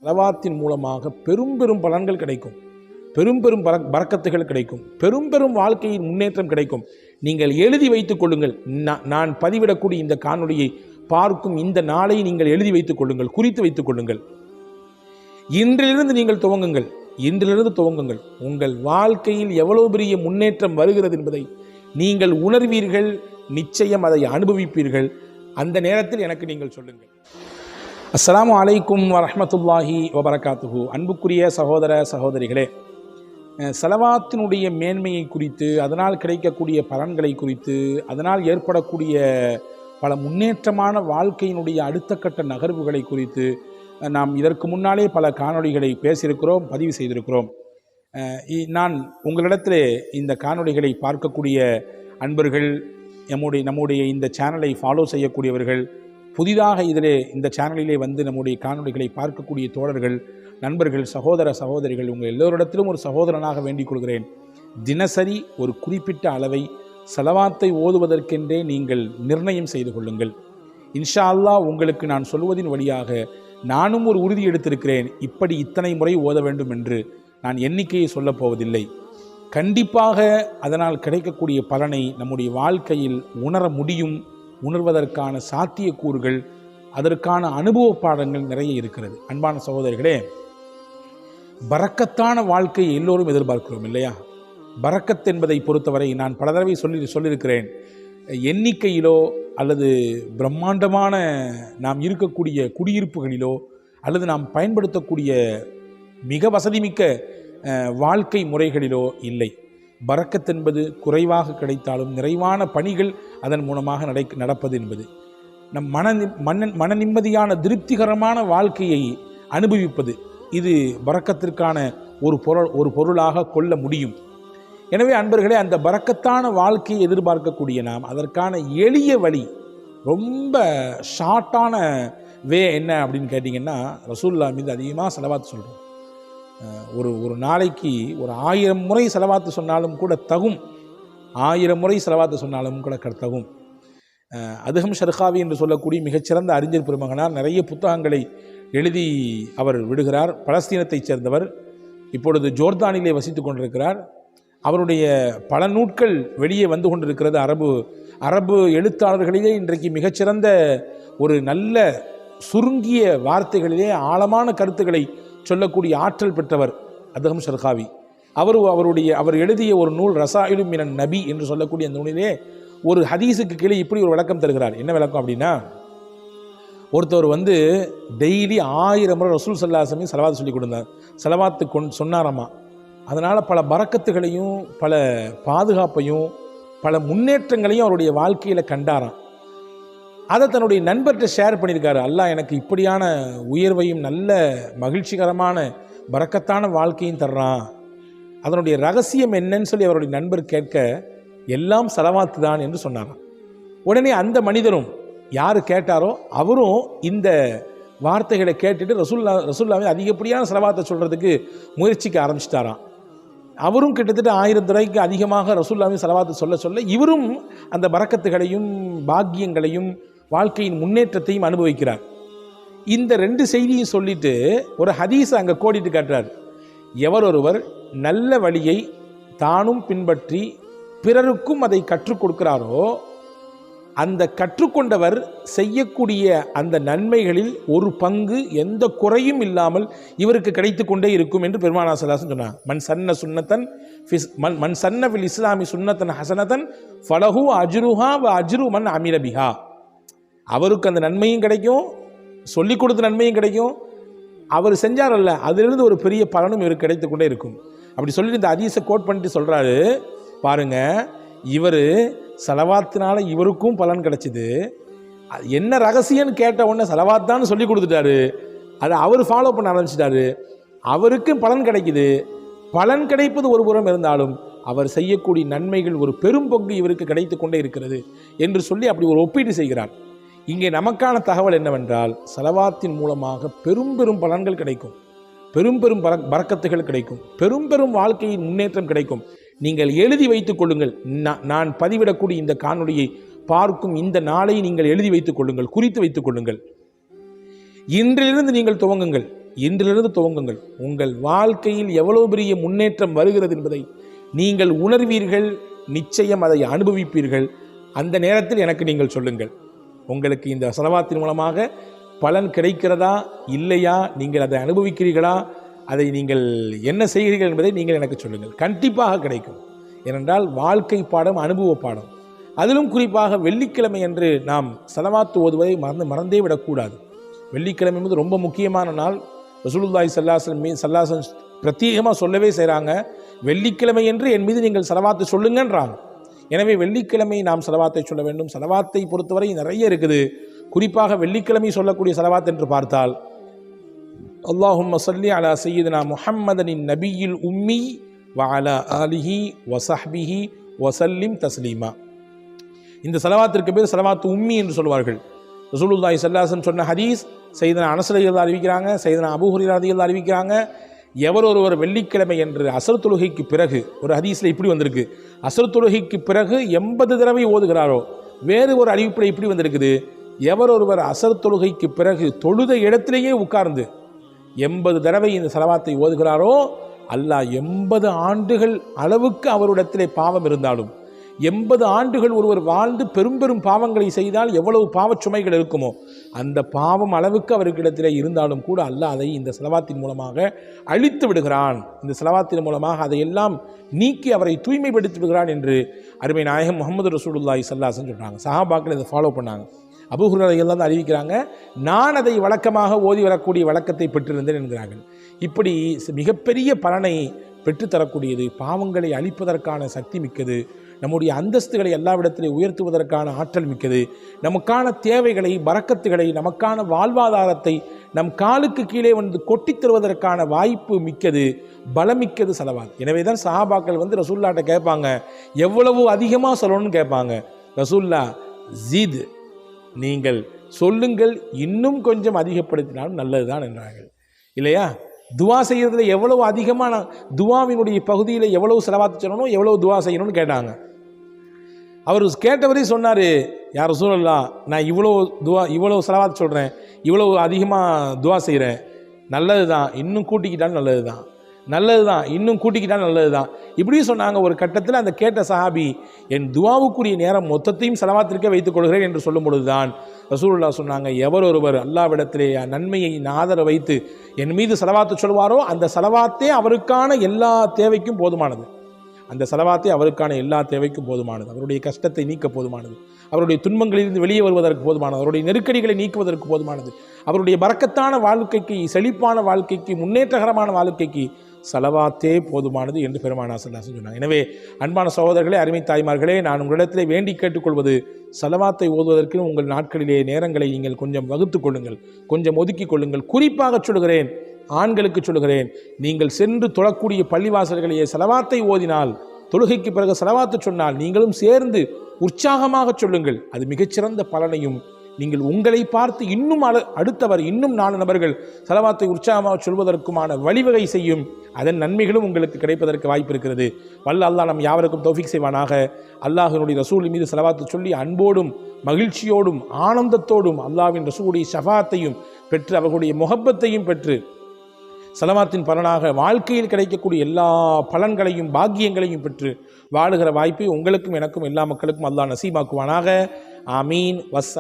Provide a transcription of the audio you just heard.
ஸலவாத்தின் மூலமாக பெரும் பெரும் பலன்கள் கிடைக்கும், பெரும் பெரும் பரக்கத்துகள் கிடைக்கும், பெரும் பெரும் வாழ்க்கையின் முன்னேற்றம் கிடைக்கும். நீங்கள் எழுதி வைத்துக் கொள்ளுங்கள். நான் பதிவிடக்கூடிய இந்த காணொளியை பார்க்கும் இந்த நாளை நீங்கள் எழுதி வைத்துக் கொள்ளுங்கள், குறித்து வைத்துக் கொள்ளுங்கள். இன்றிலிருந்து நீங்கள் துவங்குங்கள், இன்றிலிருந்து துவங்குங்கள். உங்கள் வாழ்க்கையில் எவ்வளவு பெரிய முன்னேற்றம் வருகிறது என்பதை நீங்கள் உணர்வீர்கள், நிச்சயம் அதை அனுபவிப்பீர்கள். அந்த நேரத்தில் எனக்கு நீங்கள் சொல்லுங்கள். அஸ்ஸலாமு அலைக்கும் வரஹ்மத்துல்லாஹி வபரகாத்துஹு. அன்புக்குரிய சகோதர சகோதரிகளே, ஸலவாத்தினுடைய மேன்மையை குறித்து, அதனால் கிடைக்கக்கூடிய பலன்களை குறித்து, அதனால் ஏற்படக்கூடிய பல முன்னேற்றமான வாழ்க்கையினுடைய அடுத்த கட்ட நகர்வுகளை குறித்து நாம் இதற்கு முன்னாலே பல காணொளிகளை பேசியிருக்கிறோம், பதிவு செய்திருக்கிறோம். நான் உங்களிடத்திலே இந்த காணொளிகளை பார்க்கக்கூடிய அன்பர்கள், நம்முடைய இந்த சேனலை ஃபாலோ செய்யக்கூடியவர்கள், புதிதாக இந்த சேனலிலே வந்து நம்முடைய காணொளிகளை பார்க்கக்கூடிய தோழர்கள், நண்பர்கள், சகோதர சகோதரிகள், உங்கள் எல்லோரிடத்திலும் ஒரு சகோதரனாக வேண்டிக் கொள்கிறேன். தினசரி ஒரு குறிப்பிட்ட அளவை ஸலவாத்தை ஓதுவதற்கென்றே நீங்கள் நிர்ணயம் செய்து கொள்ளுங்கள். இன்ஷா அல்லாஹ் உங்களுக்கு நான் சொல்வதின் வழியாக நானும் ஒரு உறுதி எடுத்திருக்கிறேன். இப்படி இத்தனை முறை ஓத வேண்டும் என்று நான் எண்ணிக்கையை சொல்லப் போவதில்லை. கண்டிப்பாக அதனால் கிடைக்கக்கூடிய பலனை நம்முடைய வாழ்க்கையில் உணர முடியும். உணர்வதற்கான சாத்தியக்கூறுகள், அதற்கான அனுபவ பாடங்கள் நிறைய இருக்கிறது. அன்பான சகோதரிகளே, பரக்கத்தான வாழ்க்கையை எல்லோரும் எதிர்பார்க்கிறோம் இல்லையா? பரக்கத் என்பதை பொறுத்தவரை நான் பல தடவை சொல்லியிருக்கிறேன். எண்ணிக்கையிலோ அல்லது பிரம்மாண்டமான நாம் இருக்கக்கூடிய குடியிருப்புகளிலோ அல்லது நாம் பயன்படுத்தக்கூடிய மிக வசதிமிக்க வாழ்க்கை முறைகளிலோ இல்லை. பரக்கத் என்பது குறைவாக கிடைத்தாலும் நிறைவான பணிகள் அதன் மூலமாக நடப்பது என்பது நம் மன நிம்மதியான திருப்திகரமான வாழ்க்கையை அனுபவிப்பது. இது பரக்கத்திற்கான ஒரு பொருளாக கொள்ள முடியும். எனவே அன்பர்களே, அந்த பரக்கத்தான வாழ்க்கையை எதிர்பார்க்கக்கூடிய நாம் அதற்கான எளிய வழி, ரொம்ப ஷார்ட்டான வே என்ன அப்படின்னு கேட்டிங்கன்னா, ரசூலுல்லாஹ் மீது அதிகமாக ஸலவாத் சொல்கிறோம். ஒரு நாளைக்கு ஒரு 1000 முறை ஸலவாத்து சொன்னாலும் கூட தகும். 1000 முறை ஸலவாத்து சொன்னாலும் கூட தகும். அதுஹம் ஷர்காவி என்று சொல்லக்கூடிய மிகச்சிறந்த அறிஞர் பெருமகனார் நிறைய புத்தகங்களை எழுதி அவர் விடுகிறார். பலஸ்தீனத்தைச் சேர்ந்தவர், இப்பொழுது ஜோர்தானிலே வசித்து கொண்டிருக்கிறார். அவருடைய பல நூட்கள் வெளியே வந்து கொண்டிருக்கிறது. அரபு எழுத்தாளர்களிலே இன்றைக்கு மிகச்சிறந்த ஒரு நல்ல சுருங்கிய வார்த்தைகளிலே ஆழமான கருத்துக்களை சொல்லக்கூடிய ஆற்றல் பெற்றவர் அதுஹம் ஷர்காவி. அவர் எழுதிய ஒரு நூல் ரசாயிலு மினன் நபி என்று சொல்லக்கூடிய அந்த நூலிலே ஒரு ஹதீஸுக்கு கீழே இப்படி ஒரு விளக்கம் தருகிறார். என்ன விளக்கம் அப்படின்னா, ஒருத்தவர் வந்து டெய்லி 1000 முறை ரசூல் ஸல்லல்லாஹு அலைஹி வஸல்லம் ஸலவாத் சொல்லி கொடுத்தார். ஸலவாத்து சொன்னாராமா. அதனால் பல பரக்கத்துகளையும் பல பாதுகாப்பையும் பல முன்னேற்றங்களையும் அவருடைய வாழ்க்கையில் கண்டாராம். அதை தன்னுடைய நண்பர்கிட்ட ஷேர் பண்ணியிருக்காரு. அல்லாஹ் எனக்கு இப்படியான உயர்வையும் நல்ல மகிழ்ச்சிகரமான பரக்கத்தான வாழ்க்கையும் தர்றான். அதனுடைய ரகசியம் என்னன்னு சொல்லி அவருடைய நண்பர் கேட்க, எல்லாம் ஸலவாத்து தான் என்று சொன்னாராம். உடனே அந்த மனிதரும், யார் கேட்டாரோ அவரும் இந்த வார்த்தைகளை கேட்டுட்டு ரசூலுல்லாஹ்வை அதிகப்படியான ஸலவாத்தை சொல்கிறதுக்கு முயற்சிக்க ஆரம்பிச்சிட்டாராம். அவரும் கிட்டத்தட்ட 1000 தடவைக்கு அதிகமாக ரசூலுல்லாஹ்வை ஸலவாத்து சொல்ல இவரும் அந்த பரக்கத்துகளையும் பாக்கியங்களையும் வாழ்க்கையின் முன்னேற்றத்தையும் அனுபவிக்கிறார். இந்த 2 செய்தியும் சொல்லிட்டு ஒரு ஹதீஸை அங்கே கோடிட்டு காட்டுறார். எவரொருவர் நல்ல வழியை தானும் பின்பற்றி பிறருக்கும் அதை கற்றுக் கொடுக்கிறாரோ, அந்த கற்றுக்கொண்டவர் செய்யக்கூடிய அந்த நன்மைகளில் ஒரு பங்கு எந்த குறையும் இல்லாமல் இவருக்கு கிடைத்து கொண்டே இருக்கும் என்று பெருமானார் ஸல்லல்லாஹு அலைஹி வஸல்லம் சொன்னார். மன் சன்ன ஃபில் இஸ்லாமி சுன்னத்தன் ஹசனத்தன் ஃபலஹு அஜ்ருஹா வ அஜ்ரு மன் அமில பிஹா. அவருக்கு அந்த நன்மையும் கிடைக்கும், சொல்லிக் கொடுத்த நன்மையும் கிடைக்கும், அவர் செஞ்சாரல்ல அதிலிருந்து ஒரு பெரிய பலனும் இவருக்கு கிடைத்து கொண்டே இருக்கும். அப்படி சொல்லிட்டு இந்த ஹதீஸை கோட் பண்ணிட்டு சொல்கிறாரு, பாருங்க, இவர் ஸலவாத்தினால இவருக்கும் பலன் கிடைச்சிது. என்ன ரகசியம்னு கேட்ட உடனே ஸலவாத்தான்னு சொல்லி கொடுத்துட்டாரு. அதை அவர் ஃபாலோ பண்ண ஆரம்பிச்சிட்டாரு. அவருக்கும் பலன் கிடைக்குது. பலன் கிடைப்பது ஒரு புறம் இருந்தாலும் அவர் செய்யக்கூடிய நன்மைகள் ஒரு பெரும் பங்கு இவருக்கு கிடைத்து கொண்டே இருக்கிறது என்று சொல்லி அப்படி ஒரு ஒப்பீடு செய்கிறார். இங்கே நமக்கான தகவல் என்னவென்றால், ஸலவாத்தின் மூலமாக பெரும் பெரும் பலன்கள் கிடைக்கும், பெரும் பெரும் பரக்கத்துகள் கிடைக்கும், பெரும் பெரும் வாழ்க்கையின் முன்னேற்றம் கிடைக்கும். நீங்கள் எழுதி வைத்துக் கொள்ளுங்கள். நான் பதிவிடக்கூடிய இந்த காணொளியை பார்க்கும் இந்த நாளை நீங்கள் எழுதி வைத்துக் கொள்ளுங்கள், குறித்து வைத்துக் கொள்ளுங்கள். இன்றிலிருந்து நீங்கள் துவங்குங்கள், இன்றிலிருந்து துவங்குங்கள். உங்கள் வாழ்க்கையில் எவ்வளவு பெரிய முன்னேற்றம் வருகிறது என்பதை நீங்கள் உணர்வீர்கள், நிச்சயம் அதை அனுபவிப்பீர்கள். அந்த நேரத்தில் எனக்கு நீங்கள் சொல்லுங்கள், உங்களுக்கு இந்த ஸலவாத்தின் மூலமாக பலன் கிடைக்கிறதா இல்லையா, நீங்கள் அதை அனுபவிக்கிறீர்களா, அதை நீங்கள் என்ன செய்கிறீர்கள் என்பதை நீங்கள் எனக்கு சொல்லுங்கள். கண்டிப்பாக கிடைக்கும். ஏனென்றால் வாழ்க்கை பாடம், அனுபவ பாடம். அதிலும் குறிப்பாக வெள்ளிக்கிழமை என்று நாம் ஸலவாத்து ஓதுவதை மறந்தே விடக்கூடாது. வெள்ளிக்கிழமை என்பது ரொம்ப முக்கியமான நாள். ரசூலுல்லாஹி ஸல்லல்லாஹு அலைஹி வஸல்லம் பிரத்யேகமாக சொல்லவே செய்கிறாங்க, வெள்ளிக்கிழமை என்று என் மீது நீங்கள் ஸலவாத்து சொல்லுங்கன்றாங்க. எனவே வெள்ளிக்கிழமை நாம் ஸலவாத்தை சொல்ல வேண்டும். ஸலவாத்தை பொறுத்தவரை நிறைய இருக்குது. குறிப்பாக வெள்ளிக்கிழமை சொல்லக்கூடிய ஸலவாத் என்று பார்த்தால், அல்லாஹும்ம ஸல்லி அலா சய்யிதினா முஹம்மதனின் நபியில் உம்மி வ அலா ஆலிஹி வ ஸஹ்பிஹி வ ஸல்லிம் தஸ்லீமா. இந்த ஸலவாத்திற்கு பேர் ஸலவாத்து உம்மி என்று சொல்வார்கள். ரசூலுல்லாஹி ஸல்லல்லாஹு அலைஹி வஸல்லம் சொன்ன ஹதீஸ் சையதுனா அனஸ் ரலியல்லாஹு அறிவிக்கிறாங்க, சையதுனா அபூ ஹுரைரா ரலியல்லாஹு அறிவிக்கிறாங்க. எவர் ஒருவர் வெள்ளிக்கிழமை என்று அசர் தொழுகைக்கு பிறகு, ஒரு ஹதீஸில் இப்படி வந்திருக்கு, அசர் தொழுகைக்கு பிறகு 80 தடவை ஓதுகிறாரோ, வேறு ஒரு அறிவிப்பில் இப்படி வந்திருக்குது, எவர் ஒருவர் அசர் தொழுகைக்கு பிறகு தொழுத இடத்திலேயே உட்கார்ந்து 80 தடவை இந்த ஸலவாத்தை ஓதுகிறாரோ, அல்லாஹ் 80 ஆண்டுகள் அளவுக்கு அவரிடத்திலே பாவம் இருந்தாலும், 80 ஆண்டுகள் ஒருவர் வாழ்ந்து பெரும் பெரும் பாவங்களை செய்தால் எவ்வளவு பாவச் சுமைகள் இருக்குமோ அந்த பாவம் அளவுக்கு அவர்களிடத்திலே இருந்தாலும் கூட அல்லாஹ் அதை இந்த ஸலவாத்தின் மூலமாக அழித்து விடுகிறான். இந்த ஸலவாத்தின் மூலமாக அதையெல்லாம் நீக்கி அவரை தூய்மைப்படுத்தி விடுகிறான் என்று அருமை நாயகம் முஹம்மது ரசூலுல்லாஹி ஸல்லல்லாஹு அலைஹி வஸல்லம் சொல்கிறாங்க. சஹாபாக்கள் இதை ஃபாலோ பண்ணாங்க. அபூ ஹுரைரா ரலியல்லாஹு அன்ஹு அறிவிக்கிறாங்க, நான் அதை வழக்கமாக ஓதி வரக்கூடிய வழக்கத்தை பெற்றிருந்தேன் என்கிறார்கள். இப்படி மிகப்பெரிய பலனை பெற்றுத்தரக்கூடியது, பாவங்களை அழிப்பதற்கான சக்தி மிக்கது, நம்முடைய அந்தஸ்துகளை எல்லாவிடத்திலே உயர்த்துவதற்கான ஆற்றல் மிக்கது, நமக்கான தேவைகளை, பரக்கத்துகளை, நமக்கான வாழ்வாதாரத்தை நம் காலுக்கு கீழே வந்து கொட்டித் தருவதற்கான வாய்ப்பு மிக்கது, பலமிக்கது ஸலவாத். எனவே தான் சஹாபாக்கள் ரசூலுல்லாஹ்ட்ட கேட்பாங்க, எவ்வளவு அதிகமாக சொல்லணும்னு கேட்பாங்க. ரசூலுல்லா ஜீத், நீங்கள் சொல்லுங்கள், இன்னும் கொஞ்சம் அதிகப்படுத்தினாலும் நல்லதுதான் என்றார்கள். இல்லையா? துவா செய்யறதுல எவ்வளவு அதிகமான துவாவினுடைய பகுதியில் எவ்வளவு ஸலவாத் சொல்லணும், எவ்வளவு துவா செய்யணும்னு கேட்டாங்க. அவர் கேட்டவரே சொன்னார், யார் ரசூலல்லாஹ், நான் இவ்வளோ ஸலவாத் சொல்கிறேன், இவ்வளவு அதிகமாக துவா செய்கிறேன், நல்லது தான், இன்னும் கூட்டிக்கிட்டாலும் நல்லது தான், நல்லது தான், இன்னும் கூட்டிக்கிட்டாலும் நல்லது தான், இப்படியும் சொன்னாங்க. ஒரு கட்டத்தில் அந்த கேட்ட சஹாபி, என் துவாவுக்குரிய நேரம் மொத்தத்தையும் ஸலவாத்திற்கே வைத்துக் கொள்கிறேன் என்று சொல்லும் பொழுதுதான் ரசூலுல்லாஹ் சொன்னாங்க, எவர் ஒருவர் அல்லாஹ்விடத்திலே நன்மையை ஆதர வைத்து என் மீது ஸலவாத்து சொல்வாரோ அந்த ஸலவாத்தே அவருக்கான எல்லா தேவைக்கும் போதுமானது. அந்த ஸலவாத்தே அவருக்கான எல்லா தேவைக்கும் போதுமானது. அவருடைய கஷ்டத்தை நீக்க போதுமானது, அவருடைய துன்பங்களிலிருந்து வெளியே வருவதற்கு போதுமானது, அவருடைய நெருக்கடிகளை நீக்குவதற்கு போதுமானது, அவருடைய பரக்கத்தான வாழ்க்கைக்கு, செழிப்பான வாழ்க்கைக்கு, முன்னேற்றகரமான வாழ்க்கைக்கு ஸலவாத்தே போதுமானது என்று பெருமானார் ஸல்லல்லாஹு அலைஹி வஸல்லம் சொன்னாங்க. எனவே அன்பான சகோதரர்களே, அருமை தாய்மார்களே, நான் உங்களிடத்திலே வேண்டி கேட்டுக்கொள்வது, ஸலவாத்தை ஓதுவதற்கு உங்கள் நாட்களிலே நேரங்களை நீங்கள் கொஞ்சம் வகுத்து கொள்ளுங்கள், கொஞ்சம் ஒதுக்கி கொள்ளுங்கள். குறிப்பாக சொல்கிறேன், ஆண்களுக்கு சொல்கிறேன், நீங்கள் சென்று தொழக்கூடிய பள்ளிவாசல்களையே ஸலவாத்தை ஓதினால், தொழுகைக்கு பிறகு ஸலவாத்து சொன்னால் நீங்களும் சேர்ந்து உற்சாகமாக சொல்லுங்கள். அது மிகச்சிறந்த பலனையும், நீங்கள் உங்களை பார்த்து இன்னும் அடுத்தவர், இன்னும் 4 நபர்கள் ஸலவாத்தை உற்சாகமாக சொல்வதற்குமான வழிவகை செய்யும். அதன் நன்மைகளும் உங்களுக்கு கிடைப்பதற்கு வாய்ப்பு இருக்கிறது. வல்ல அல்லாஹ் நம் யாவருக்கும் தௌஃபீக் செய்வானாக. அல்லாஹ்வினுடைய ரசூல் மீது ஸலவாத்து சொல்லி அன்போடும் மகிழ்ச்சியோடும் ஆனந்தத்தோடும் அல்லாஹ்வின் ரசூலுடைய ஷஃபாஅத்தையும் பெற்று, அவர்களுடைய முஹப்பத்தையும் பெற்று, ஸலவாத்தின் பலனாக வாழ்க்கையில் கிடைக்கக்கூடிய எல்லா பலன்களையும் பாக்கியங்களையும் பெற்று வாழுகிற வாய்ப்பை உங்களுக்கும் எனக்கும் எல்லா மக்களுக்கும் அல்லாஹ் நசீபாக்குவானாக. ஆமீன்.